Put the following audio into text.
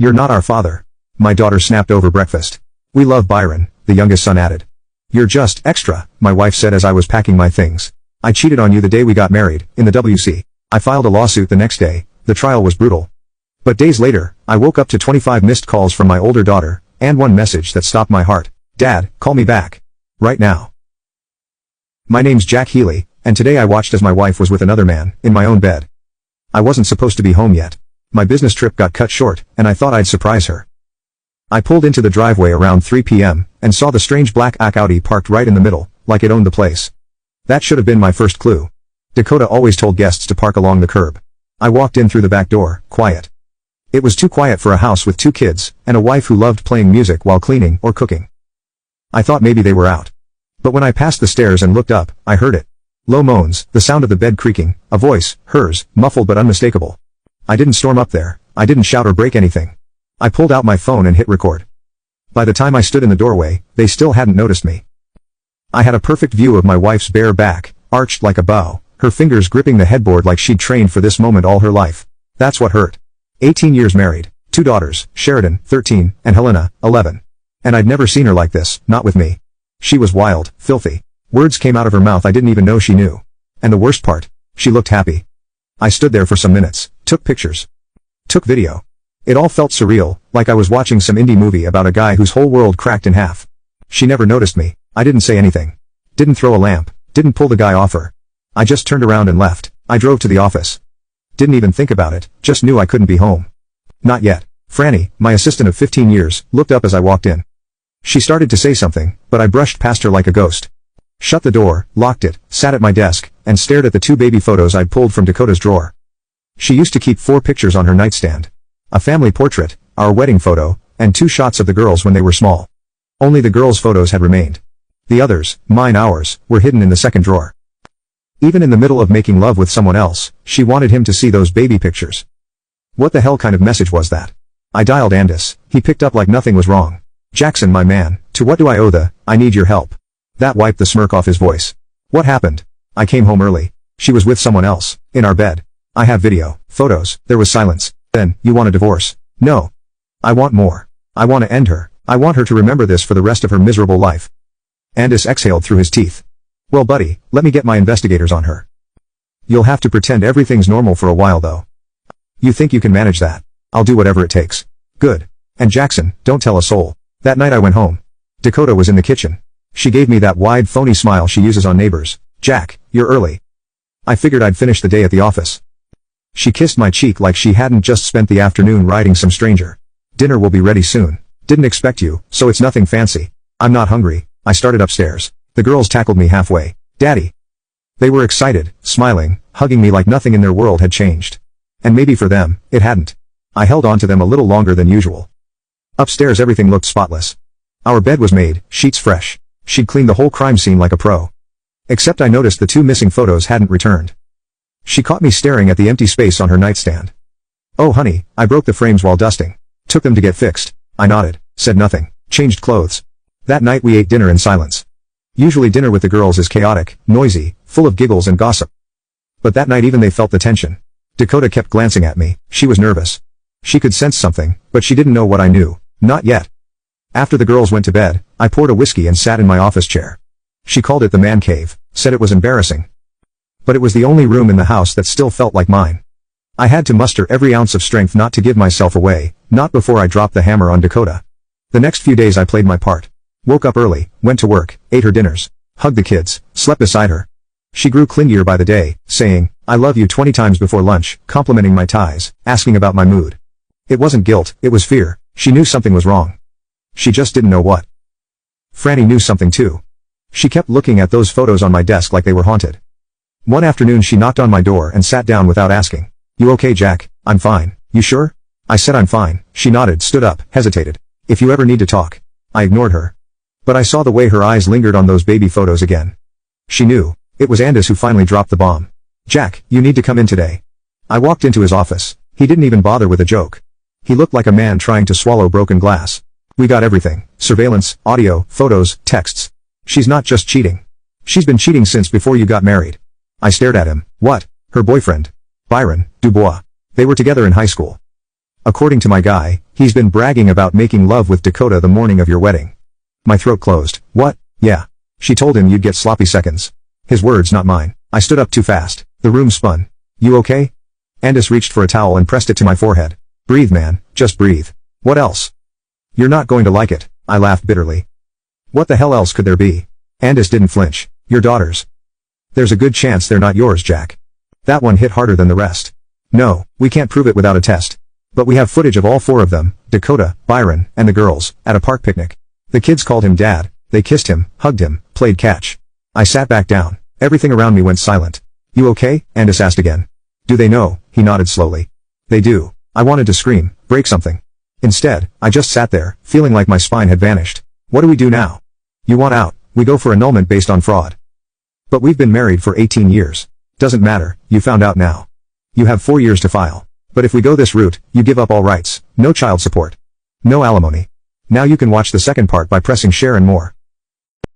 You're not our father. My daughter snapped over breakfast. We love Byron, the youngest son added. You're just extra, my wife said as I was packing my things. I cheated on you the day we got married, in the WC. I filed a lawsuit the next day. The trial was brutal. But days later, I woke up to 25 missed calls from my older daughter, and one message that stopped my heart. Dad, call me back. Right now. My name's Jack Healy, and today I watched as my wife was with another man, in my own bed. I wasn't supposed to be home yet. My business trip got cut short, and I thought I'd surprise her. I pulled into the driveway around 3 p.m., and saw the strange black Audi parked right in the middle, like it owned the place. That should have been my first clue. Dakota always told guests to park along the curb. I walked in through the back door, quiet. It was too quiet for a house with 2 kids, and a wife who loved playing music while cleaning or cooking. I thought maybe they were out. But when I passed the stairs and looked up, I heard it. Low moans, the sound of the bed creaking, a voice, hers, muffled but unmistakable. I didn't storm up there, I didn't shout or break anything. I pulled out my phone and hit record. By the time I stood in the doorway, they still hadn't noticed me. I had a perfect view of my wife's bare back, arched like a bow, her fingers gripping the headboard like she'd trained for this moment all her life. That's what hurt. 18 years married, 2 daughters, Sheridan, 13, and Helena, 11. And I'd never seen her like this, not with me. She was wild, filthy. Words came out of her mouth I didn't even know she knew. And the worst part, she looked happy. I stood there for some minutes, took pictures. Took video. It all felt surreal, like I was watching some indie movie about a guy whose whole world cracked in half. She never noticed me. I didn't say anything. Didn't throw a lamp. Didn't pull the guy off her. I just turned around and left. I drove to the office. Didn't even think about it, just knew I couldn't be home. Not yet. Franny, my assistant of 15 years, looked up as I walked in. She started to say something, but I brushed past her like a ghost. Shut the door, locked it, sat at my desk, and stared at the 2 baby photos I'd pulled from Dakota's drawer. She used to keep 4 pictures on her nightstand. A family portrait, our wedding photo, and 2 shots of the girls when they were small. Only the girls' photos had remained. The others, mine ours, were hidden in the second drawer. Even in the middle of making love with someone else, she wanted him to see those baby pictures. What the hell kind of message was that? I dialed Andis. He picked up like nothing was wrong. Jackson, my man, to what do I owe the, I need your help? That wiped the smirk off his voice. What happened? I came home early. She was with someone else, in our bed. I have video, photos, there was silence. Then, you want a divorce? No. I want more. I want to end her. I want her to remember this for the rest of her miserable life. Andis exhaled through his teeth. Well buddy, let me get my investigators on her. You'll have to pretend everything's normal for a while though. You think you can manage that? I'll do whatever it takes. Good. And Jackson, don't tell a soul. That night I went home. Dakota was in the kitchen. She gave me that wide phony smile she uses on Neighbors. Jack, you're early. I figured I'd finish the day at the office. She kissed my cheek like she hadn't just spent the afternoon riding some stranger. Dinner will be ready soon. Didn't expect you, so it's nothing fancy. I'm not hungry. I started upstairs. The girls tackled me halfway. Daddy. They were excited, smiling, hugging me like nothing in their world had changed. And maybe for them, it hadn't. I held on to them a little longer than usual. Upstairs everything looked spotless. Our bed was made, sheets fresh. She'd cleaned the whole crime scene like a pro. Except I noticed the 2 missing photos hadn't returned. She caught me staring at the empty space on her nightstand. Oh honey, I broke the frames while dusting. Took them to get fixed. I nodded, said nothing, changed clothes. That night we ate dinner in silence. Usually dinner with the girls is chaotic, noisy, full of giggles and gossip. But that night even they felt the tension. Dakota kept glancing at me. She was nervous. She could sense something, but she didn't know what I knew. Not yet. After the girls went to bed, I poured a whiskey and sat in my office chair. She called it the man cave, said it was embarrassing. But it was the only room in the house that still felt like mine. I had to muster every ounce of strength not to give myself away, not before I dropped the hammer on Dakota. The next few days I played my part. Woke up early, went to work, ate her dinners, hugged the kids, slept beside her. She grew clingier by the day, saying, I love you 20 times before lunch, complimenting my ties, asking about my mood. It wasn't guilt, it was fear. She knew something was wrong. She just didn't know what. Franny knew something too. She kept looking at those photos on my desk like they were haunted. One afternoon she knocked on my door and sat down without asking. You okay, Jack? I'm fine. You sure? I said I'm fine. She nodded, stood up, hesitated. If you ever need to talk. I ignored her. But I saw the way her eyes lingered on those baby photos again. She knew. It was Andis who finally dropped the bomb. Jack, you need to come in today. I walked into his office. He didn't even bother with a joke. He looked like a man trying to swallow broken glass. We got everything. Surveillance, audio, photos, texts. She's not just cheating. She's been cheating since before you got married. I stared at him. What? Her boyfriend. Byron, Dubois. They were together in high school. According to my guy, he's been bragging about making love with Dakota the morning of your wedding. My throat closed. What? Yeah. She told him you'd get sloppy seconds. His words, not mine. I stood up too fast. The room spun. You okay? Andis reached for a towel and pressed it to my forehead. Breathe, man, just breathe. What else? You're not going to like it, I laughed bitterly. What the hell else could there be? Andis didn't flinch. Your daughters. There's a good chance they're not yours, Jack. That one hit harder than the rest. No, we can't prove it without a test. But we have footage of all 4 of them, Dakota, Byron, and the girls, at a park picnic. The kids called him Dad, they kissed him, hugged him, played catch. I sat back down. Everything around me went silent. You okay? Andis asked again. Do they know? He nodded slowly. They do. I wanted to scream, break something. Instead, I just sat there, feeling like my spine had vanished. What do we do now? You want out, we go for annulment based on fraud. But we've been married for 18 years. Doesn't matter, you found out now. You have 4 years to file. But if we go this route, you give up all rights, no child support. No alimony. Now you can watch the second part by pressing share and more.